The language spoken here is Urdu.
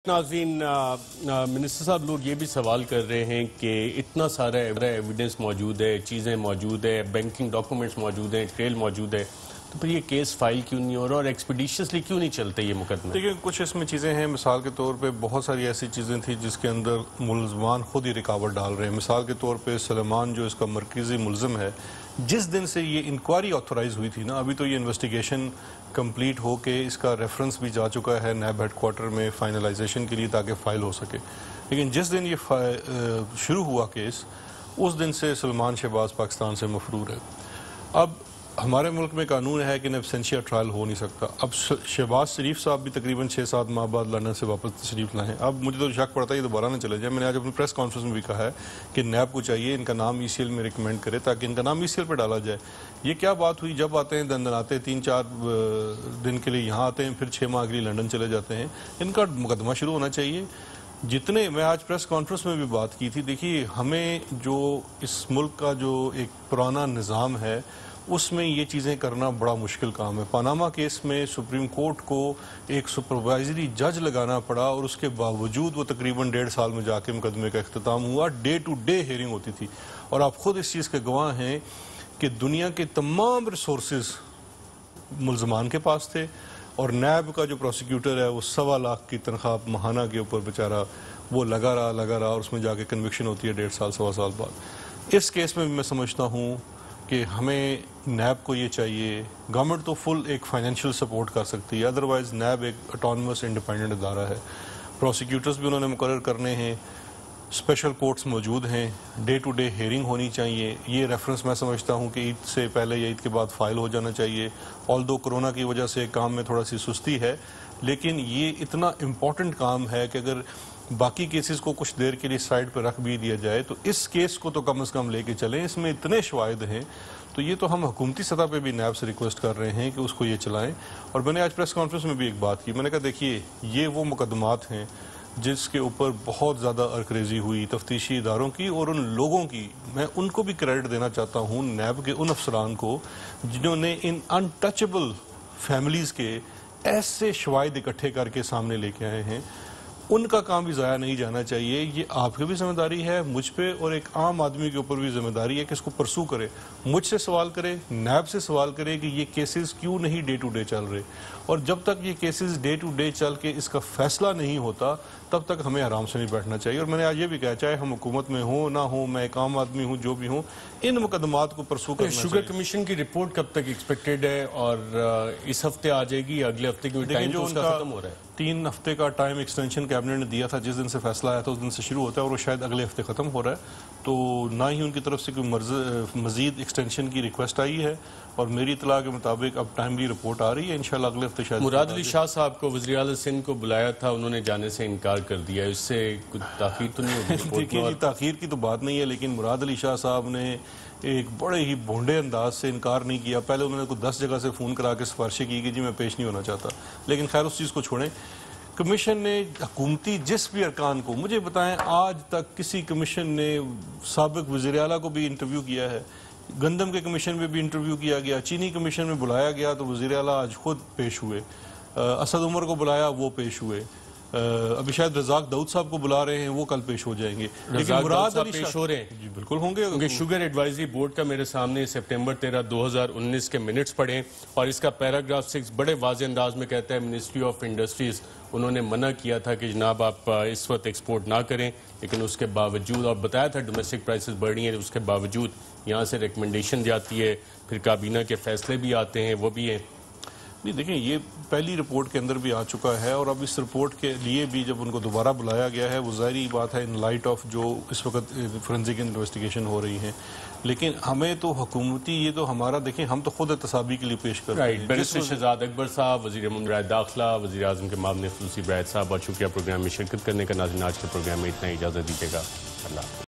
ناظرین، منسٹر صاحب لوگ یہ بھی سوال کر رہے ہیں کہ اتنا سارا ایویڈنس موجود ہے، چیزیں موجود ہے، بینکنگ ڈاکومنٹس موجود ہیں، ٹریل موجود ہے، تو پھر یہ کیس فائل کیوں نہیں ہو رہا اور ایکسپیڈیشسلی کیوں نہیں چلتے یہ مقدمے؟ دیکھیں، کچھ اس میں چیزیں ہیں. مثال کے طور پہ بہت ساری ایسی چیزیں تھیں جس کے اندر ملزمان خود ہی رکاوٹ ڈال رہے ہیں. مثال کے طور پہ سلیمان جو اس کا مرکزی ملزم ہے، جس دن سے یہ انکوائری آتھورائز ہوئی تھی نا، ابھی تو یہ انویسٹیگیشن کمپلیٹ ہو کے اس کا ریفرنس بھی جا چکا ہے نیب ہیڈ کوارٹر میں فائنلائزیشن کے لیے تاکہ فائل ہو سکے. لیکن جس دن یہ شروع ہوا کیس، اس دن سے سلمان شہباز پاکستان سے مفرور ہے. اب ہمارے ملک میں قانون ہے کہ ایبسینشیا ٹرائل ہو نہیں سکتا. اب شہباز شریف صاحب بھی تقریباً 6-7 ماہ بعد لندن سے واپس تشریف لائے ہیں. اب مجھے تو شک پڑتا ہے یہ دوبارہ نہ چلے جائے. میں نے آج اپنی پریس کانفرنس میں بھی کہا ہے کہ نیب کو چاہیے ان کا نام ای سی ایل میں ریکمینڈ کرے تاکہ ان کا نام ای سی ایل پہ ڈالا جائے. یہ کیا بات ہوئی؟ جب آتے ہیں دندناتے 3-4 دن کے لیے یہاں آتے ہیں، پھر 6 ماہ کے لیے لندن چلے جاتے ہیں. ان کا مقدمہ شروع ہونا چاہیے. جتنے میں آج پریس کانفرنس میں بھی بات کی تھی، دیکھیے ہمیں جو اس ملک کا جو ایک پرانا نظام ہے اس میں یہ چیزیں کرنا بڑا مشکل کام ہے. پاناما کیس میں سپریم کورٹ کو ایک سپروائزری جج لگانا پڑا اور اس کے باوجود وہ تقریباً 1.5 سال میں جا کے مقدمے کا اختتام ہوا. ڈے ٹو ڈے ہیئرنگ ہوتی تھی اور آپ خود اس چیز کے گواہ ہیں کہ دنیا کے تمام ریسورسز ملزمان کے پاس تھے اور نیب کا جو پروسیکیوٹر ہے وہ 1.25 لاکھ کی تنخواہ ماہانہ کے اوپر بیچارہ وہ لگا رہا اور اس میں جا کے کنوکشن ہوتی ہے 1.5 سال 1.25 سال بعد. اس کیس میں بھی میں سمجھتا ہوں کہ ہمیں نیب کو یہ چاہیے، گورنمنٹ تو فل ایک فائنینشیل سپورٹ کر سکتی ہے، ادروائز نیب ایک اٹانومس انڈیپینڈنٹ ادارہ ہے. پروسیکیوٹرز بھی انہوں نے مقرر کرنے ہیں، اسپیشل کورٹس موجود ہیں، ڈے ٹو ڈے ہیئرنگ ہونی چاہیے. یہ ریفرنس میں سمجھتا ہوں کہ عید سے پہلے یا عید کے بعد فائل ہو جانا چاہیے. آلدو کرونا کی وجہ سے کام میں تھوڑا سی سستی ہے، لیکن یہ اتنا امپورٹنٹ کام ہے کہ اگر باقی کیسز کو کچھ دیر کے لیے سائڈ پہ رکھ بھی دیا جائے تو اس کیس کو تو کم از کم لے کے چلیں. اس میں اتنے شواہد ہیں تو یہ تو ہم حکومتی سطح پہ بھی نیب سے ریکویسٹ کر رہے ہیں کہ اس کو یہ چلائیں. اور میں نے آج پریس کانفرنس میں بھی ایک بات کی، میں نے کہا دیکھیے یہ وہ مقدمات ہیں جس کے اوپر بہت زیادہ ارکریزی ہوئی تفتیشی اداروں کی اور ان لوگوں کی. میں ان کو بھی کریڈٹ دینا چاہتا ہوں، نیب کے ان افسران کو جنہوں نے ان ان ٹچبل فیملیز کے ایسے شواہد اکٹھے کر کے سامنے لے کے آئے ہیں. ان کا کام بھی ضائع نہیں جانا چاہیے. یہ آپ کی بھی ذمہ داری ہے، مجھ پہ اور ایک عام آدمی کے اوپر بھی ذمہ داری ہے کہ اس کو پرسو کرے، مجھ سے سوال کرے، نیب سے سوال کرے کہ یہ کیسز کیوں نہیں ڈے ٹو ڈے چل رہے. اور جب تک یہ کیسز ڈے ٹو ڈے چل کے اس کا فیصلہ نہیں ہوتا تب تک ہمیں آرام سے نہیں بیٹھنا چاہیے. اور میں نے آج یہ بھی کہا، چاہے ہم حکومت میں ہوں نہ ہوں، میں ایک عام آدمی ہوں، جو بھی ہوں، ان مقدمات کو پرسو کرنا چاہیے. شوگر کمیشن کی رپورٹ کب تک ایکسپیکٹڈ ہے اور اس ہفتے آ جائے گی یا اگلے ہفتے کی ٹائم تو اس کا ختم ہو رہا ہے؟ 3 ہفتے کا ٹائم ایکسٹینشن کیبنٹ نے دیا تھا. جس دن سے فیصلہ آیا تھا اس دن سے شروع ہوتا ہے اور وہ شاید اگلے ہفتے ختم ہو رہا ہے. تو نہ ہی ان کی طرف سے کوئی مزید ایکسٹینشن کی ریکویسٹ آئی ہے اور میری اطلاع کے مطابق اب ٹائملی رپورٹ آ رہی ہے. انشاءاللہ اگلے ہفتے شاید. مراد علی شاہ صاحب کو وزیر اعلیٰ سندھ کو بلایا تھا، انہوں نے جانے سے انکار کر دیا. اس سے کچھ تاخیر تو نہیں ہوگی؟ دیکھیے جی، تاخیر کی تو بات نہیں ہے، لیکن مراد علی شاہ صاحب نے ایک بڑے ہی بھونڈے انداز سے انکار نہیں کیا. پہلے انہوں نے کوئی 10 جگہ سے فون کرا کے سفارشیں کی کہ جی میں پیش نہیں ہونا چاہتا. لیکن خیر اس چیز کو چھوڑیں. کمیشن نے حکومتی جس بھی ارکان کو، مجھے بتائیں آج تک کسی کمیشن نے سابق وزیر اعلیٰ کو بھی انٹرویو کیا ہے، گندم کے کمیشن میں بھی انٹرویو کیا گیا، چینی کمیشن میں بلایا گیا تو وزیر اعلیٰ آج خود پیش ہوئے، اسد عمر کو بلایا وہ پیش ہوئے، ابھی شاید رزاق داؤد صاحب کو بلا رہے ہیں وہ کل پیش ہو جائیں گے. لیکن مراد علی پیش ہو رہے ہیں جی بالکل ہوں گے، کیونکہ شوگر ایڈوائزری بورڈ کا میرے سامنے سپٹمبر 13 2019 کے منٹس پڑھیں اور اس کا پیراگراف 6 بڑے واضح انداز میں کہتا ہے منسٹری آف انڈسٹریز انہوں نے منع کیا تھا کہ جناب آپ اس وقت ایکسپورٹ نہ کریں، لیکن اس کے باوجود اور بتایا تھا ڈومیسٹک پرائسز بڑھ رہی ہیں، اس کے باوجود یہاں سے ریکمنڈیشن جاتی ہے، پھر کابینہ کے فیصلے بھی آتے ہیں، وہ بھی ہیں. نہیں دیکھیں یہ پہلی رپورٹ کے اندر بھی آ چکا ہے اور اب اس رپورٹ کے لیے بھی جب ان کو دوبارہ بلایا گیا ہے وہ ظاہری بات ہے ان لائٹ آف جو اس وقت فورنزک انویسٹیگیشن ہو رہی ہیں. لیکن ہمیں تو حکومتی یہ تو ہمارا دیکھیں ہم تو خود احتسابی کے لیے پیش کرتے ہیں. بیرسٹر شہزاد اکبر صاحب، وزیر مملکت داخلہ، وزیر اعظم کے معاون خصوصی برائے صاحب، بہت شکریہ پروگرام میں شرکت کرنے کا. ناظرین آج کے پروگرام میں اتنا ہی، اجازت دیجیے گا. اللہ حافظ.